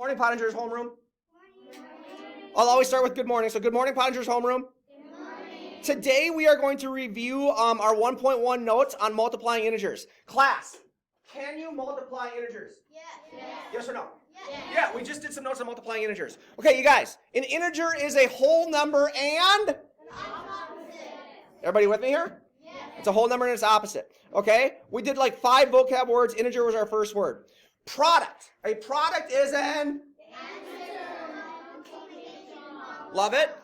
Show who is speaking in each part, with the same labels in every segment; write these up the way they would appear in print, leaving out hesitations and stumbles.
Speaker 1: Morning, Pottinger's homeroom. I'll always start with good morning. So good morning, Pottinger's homeroom.
Speaker 2: Good morning.
Speaker 1: Today we are going to review our 1.1 notes on multiplying integers. Class, can you multiply integers?
Speaker 2: Yes.
Speaker 1: Yes or no?
Speaker 2: Yes.
Speaker 1: Yeah, we just did some notes on multiplying integers. Okay, you guys, an integer is a whole number and... Everybody with me here?
Speaker 2: Yes.
Speaker 1: It's a whole number and its opposite. Okay, we did like 5 vocab words. Integer was our first word. Product. A product is an... Love it.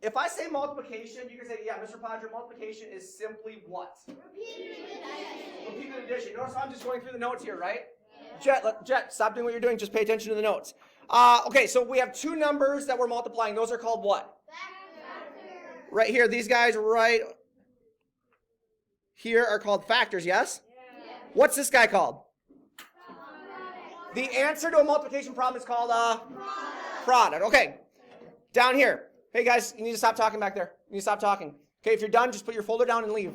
Speaker 1: If I say multiplication, you can say, yeah, Mr. Pottinger, multiplication is simply what? Repeated addition. Notice I'm just going through the notes here, right? Jet, stop doing what you're doing. Just pay attention to the notes. Okay, so we have 2 numbers that we're multiplying. Those are called what? Right here, these guys right here are called factors, yes? What's this guy called? The answer to a multiplication problem is called a product. Okay, down here. Hey guys, you need to stop talking back there. You need to stop talking. Okay, if you're done, just put your folder down and leave.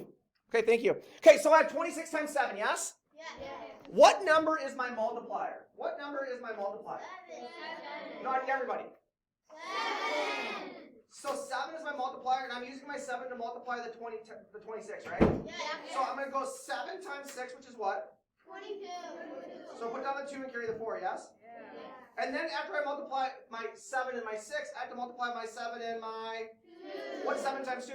Speaker 1: Okay, thank you. Okay, so I have 26 times 7, yes? What number is my multiplier? What number is my multiplier?
Speaker 2: 7.
Speaker 1: No, I need everybody.
Speaker 2: 7.
Speaker 1: So 7 is my multiplier, and I'm using my 7 to multiply the 26, right? So I'm going to go 7 times 6, which is what?
Speaker 2: 22.
Speaker 1: So put down the 2 and carry the 4, yes? And then after I multiply my 7 and my 6, I have to multiply my 7 and my...
Speaker 2: 2.
Speaker 1: What's 7 times 2?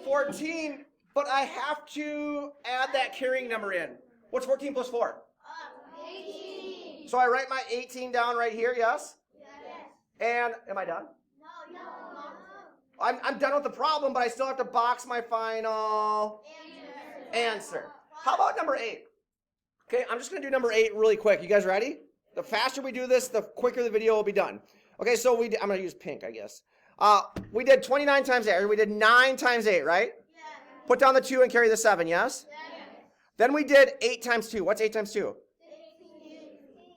Speaker 2: 14.
Speaker 1: 14. But I have to add that carrying number in. What's 14 plus 4?
Speaker 2: 18.
Speaker 1: So I write my 18 down right here, yes?
Speaker 2: Yes.
Speaker 1: And am I done?
Speaker 2: No.
Speaker 1: I'm done with the problem, but I still have to box my final answer. How about number 8? Okay, I'm just going to do number 8 really quick. You guys ready? The faster we do this, the quicker the video will be done. Okay, so I'm going to use pink, I guess. We did 29 times 8. We did 9 times 8, right?
Speaker 2: Yes.
Speaker 1: Put down the 2 and carry the 7, yes?
Speaker 2: Yes.
Speaker 1: Then we did 8 times 2. What's 8 times 2?
Speaker 2: 16.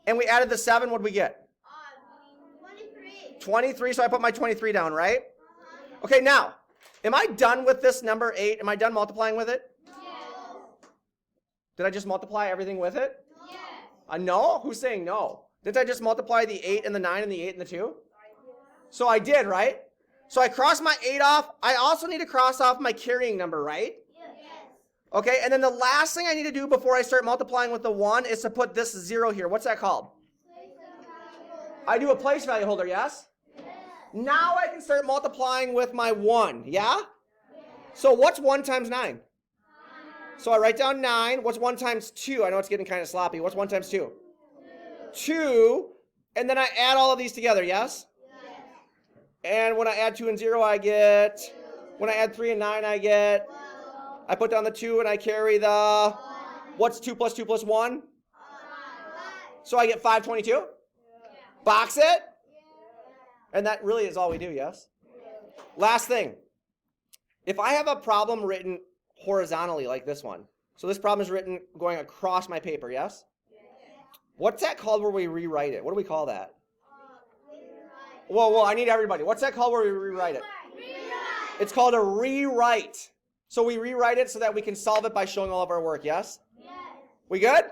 Speaker 1: And we added the 7. What did we get?
Speaker 2: 23.
Speaker 1: 23, so I put my 23 down, right? Okay, now, am I done with this number 8? Am I done multiplying with it?
Speaker 2: Yes.
Speaker 1: Did I just multiply everything with it?
Speaker 2: Yes.
Speaker 1: No? Who's saying no? Didn't I just multiply the 8 and the 9 and the 8 and the 2? So I did, right? So I crossed my 8 off. I also need to cross off my carrying number, right?
Speaker 2: Yes.
Speaker 1: Okay, and then the last thing I need to do before I start multiplying with the 1 is to put this 0 here. What's that called? I do a place value holder, yes? Now I can start multiplying with my 1, yeah? So what's 1 times 9? So I write down 9. What's 1 times 2? I know it's getting kind of sloppy. What's 1 times 2? 2. And then I add all of these together, yes? And when I add 2 and 0, I get... When I add 3 and 9, I get... I put down the 2 and I carry the... What's 2 plus 2 plus 1? So I get 522? Box it? And that really is all we do, yes? Last thing. If I have a problem written horizontally like this one, so this problem is written going across my paper, yes? What's that called where we rewrite it? What do we call that? Whoa, I need everybody. What's that called where we rewrite it? It's called a rewrite. So we rewrite it so that we can solve it by showing all of our work, yes? We good?